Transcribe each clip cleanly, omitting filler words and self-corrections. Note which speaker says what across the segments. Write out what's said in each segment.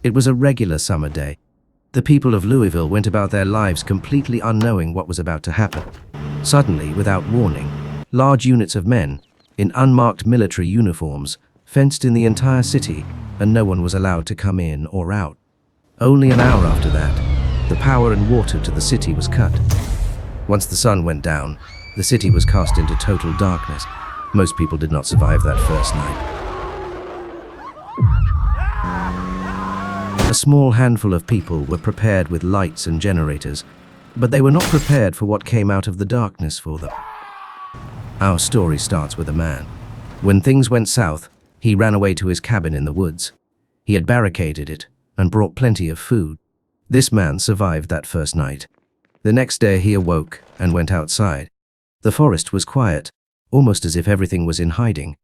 Speaker 1: It was a regular summer day. The people of Louisville went about their lives completely unknowing what was about to happen. Suddenly, without warning, large units of men, in unmarked military uniforms, fenced in the entire city, and no one was allowed to come in or out. Only an hour after that, the power and water to the city was cut. Once the sun went down, the city was cast into total darkness. Most people did not survive that first night. A small handful of people were prepared with lights and generators, but they were not prepared for what came out of the darkness for them. Our story starts with a man. When things went south, he ran away to his cabin in the woods. He had barricaded it and brought plenty of food. This man survived that first night. The next day he awoke and went outside. The forest was quiet, almost as if everything was in hiding.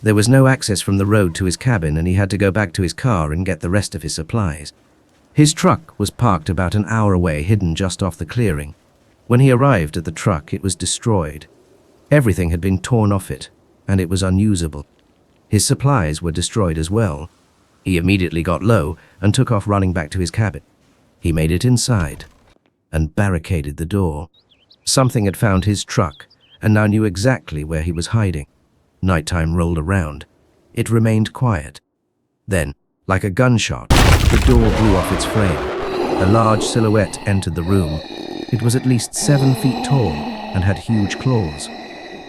Speaker 1: There was no access from the road to his cabin, and he had to go back to his car and get the rest of his supplies. His truck was parked about an hour away, hidden just off the clearing. When he arrived at the truck, it was destroyed. Everything had been torn off it, and it was unusable. His supplies were destroyed as well. He immediately got low and took off running back to his cabin. He made it inside and barricaded the door. Something had found his truck and now knew exactly where he was hiding. Nighttime rolled around. It remained quiet. Then, like a gunshot, the door blew off its frame. A large silhouette entered the room. It was at least 7 feet tall and had huge claws.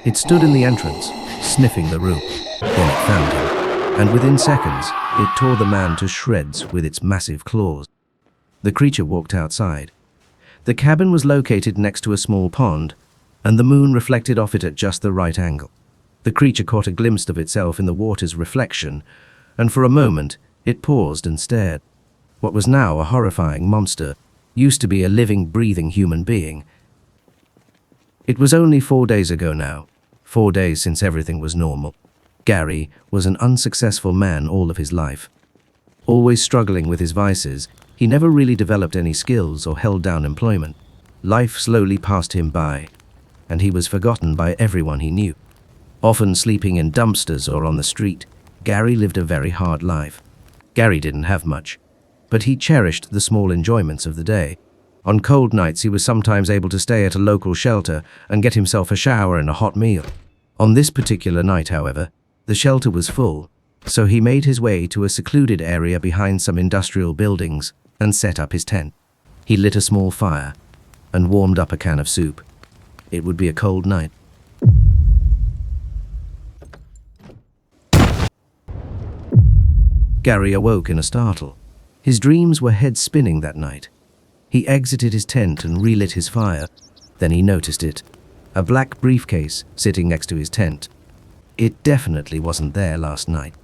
Speaker 1: It stood in the entrance, sniffing the room. Then it found him, and within seconds, it tore the man to shreds with its massive claws. The creature walked outside. The cabin was located next to a small pond, and the moon reflected off it at just the right angle. The creature caught a glimpse of itself in the water's reflection, and for a moment, it paused and stared. What was now a horrifying monster used to be a living, breathing human being. It was only 4 days ago now, 4 days since everything was normal. Gary was an unsuccessful man all of his life. Always struggling with his vices, he never really developed any skills or held down employment. Life slowly passed him by, and he was forgotten by everyone he knew. Often sleeping in dumpsters or on the street, Gary lived a very hard life. Gary didn't have much, but he cherished the small enjoyments of the day. On cold nights, he was sometimes able to stay at a local shelter and get himself a shower and a hot meal. On this particular night, however, the shelter was full, so he made his way to a secluded area behind some industrial buildings and set up his tent. He lit a small fire and warmed up a can of soup. It would be a cold night. Gary awoke in a startle. His dreams were head-spinning that night. He exited his tent and relit his fire. Then he noticed it. A black briefcase sitting next to his tent. It definitely wasn't there last night.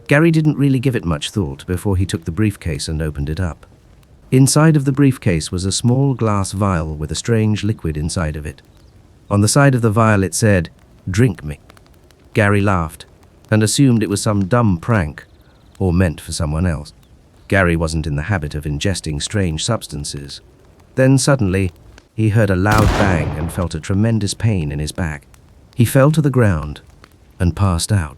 Speaker 1: Gary didn't really give it much thought before he took the briefcase and opened it up. Inside of the briefcase was a small glass vial with a strange liquid inside of it. On the side of the vial it said, "Drink me." Gary laughed and assumed it was some dumb prank or meant for someone else. Gary wasn't in the habit of ingesting strange substances. Then suddenly, he heard a loud bang and felt a tremendous pain in his back. He fell to the ground and passed out.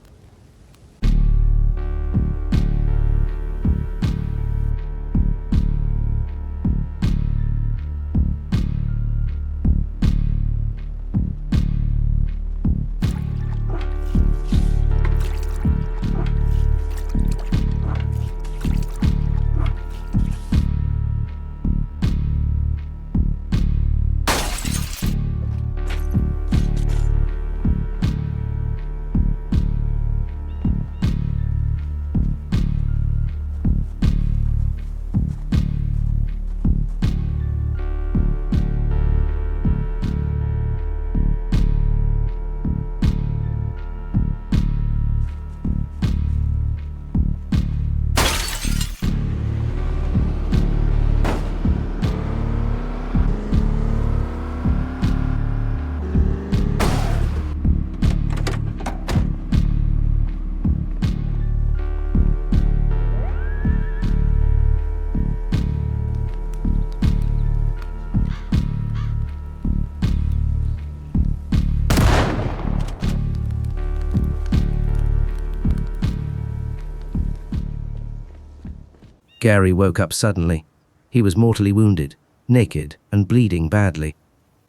Speaker 1: Gary woke up suddenly. He was mortally wounded, naked, and bleeding badly.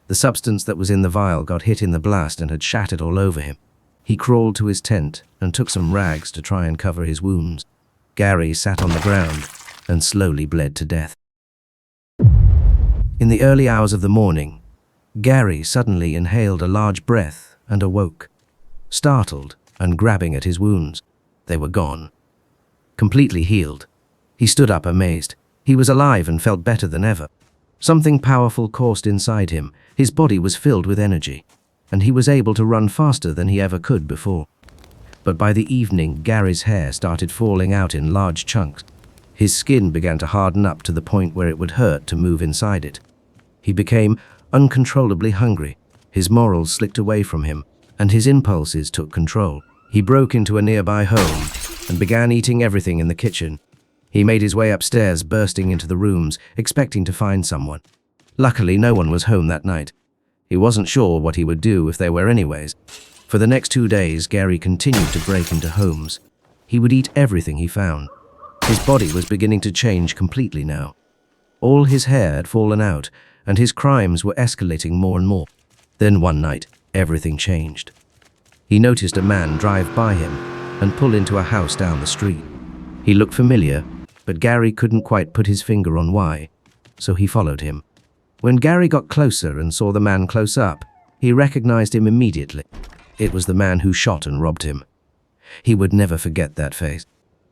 Speaker 1: The substance that was in the vial got hit in the blast and had shattered all over him. He crawled to his tent and took some rags to try and cover his wounds. Gary sat on the ground and slowly bled to death. In the early hours of the morning, Gary suddenly inhaled a large breath and awoke, startled and grabbing at his wounds. They were gone. Completely healed. He stood up amazed. He was alive and felt better than ever. Something powerful coursed inside him. His body was filled with energy, and he was able to run faster than he ever could before. But by the evening, Gary's hair started falling out in large chunks. His skin began to harden up to the point where it would hurt to move inside it. He became uncontrollably hungry. His morals slipped away from him, and his impulses took control. He broke into a nearby home and began eating everything in the kitchen. He made his way upstairs, bursting into the rooms, expecting to find someone. Luckily, no one was home that night. He wasn't sure what he would do if there were anyways. For the next 2 days, Gary continued to break into homes. He would eat everything he found. His body was beginning to change completely now. All his hair had fallen out, and his crimes were escalating more and more. Then one night, everything changed. He noticed a man drive by him and pull into a house down the street. He looked familiar, but Gary couldn't quite put his finger on why, so he followed him. When Gary got closer and saw the man close up, he recognized him immediately. It was the man who shot and robbed him. He would never forget that face.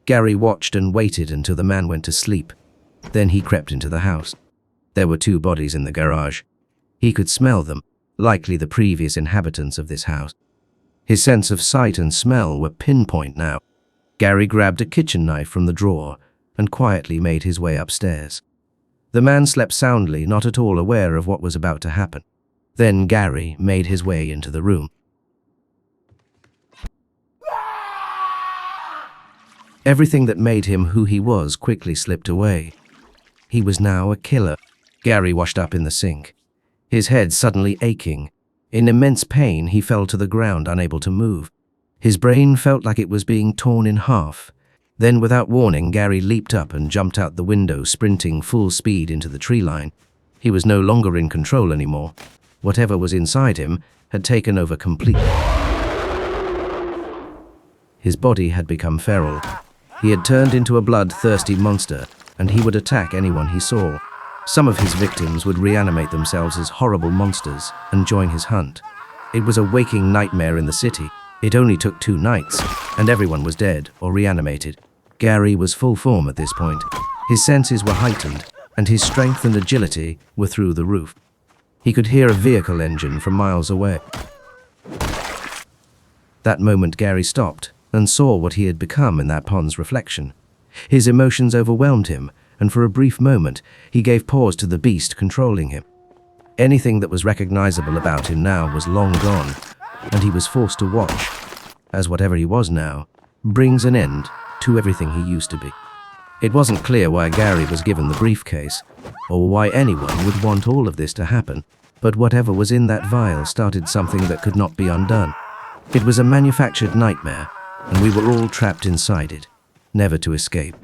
Speaker 1: Gary watched and waited until the man went to sleep. Then he crept into the house. There were 2 bodies in the garage. He could smell them, likely the previous inhabitants of this house. His sense of sight and smell were pinpoint now. Gary grabbed a kitchen knife from the drawer and quietly made his way upstairs. The man slept soundly, not at all aware of what was about to happen. Then Gary made his way into the room. Everything that made him who he was quickly slipped away. He was now a killer. Gary washed up in the sink, his head suddenly aching. In immense pain, he fell to the ground, unable to move. His brain felt like it was being torn in half. Then, without warning, Gary leaped up and jumped out the window, sprinting full speed into the tree line. He was no longer in control anymore. Whatever was inside him had taken over completely. His body had become feral. He had turned into a bloodthirsty monster, and he would attack anyone he saw. Some of his victims would reanimate themselves as horrible monsters and join his hunt. It was a waking nightmare in the city. It only took 2 nights, and everyone was dead or reanimated. Gary was full form at this point. His senses were heightened, and his strength and agility were through the roof. He could hear a vehicle engine from miles away. That moment, Gary stopped and saw what he had become in that pond's reflection. His emotions overwhelmed him, and for a brief moment, he gave pause to the beast controlling him. Anything that was recognizable about him now was long gone, and he was forced to watch, as whatever he was now, brings an end to everything he used to be. It wasn't clear why Gary was given the briefcase, or why anyone would want all of this to happen, but whatever was in that vial started something that could not be undone. It was a manufactured nightmare, and we were all trapped inside it, never to escape.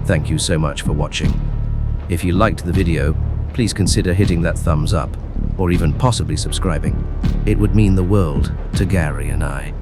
Speaker 1: Thank you so much for watching. If you liked the video, please consider hitting that thumbs up, or even possibly subscribing. It would mean the world to Gary and I.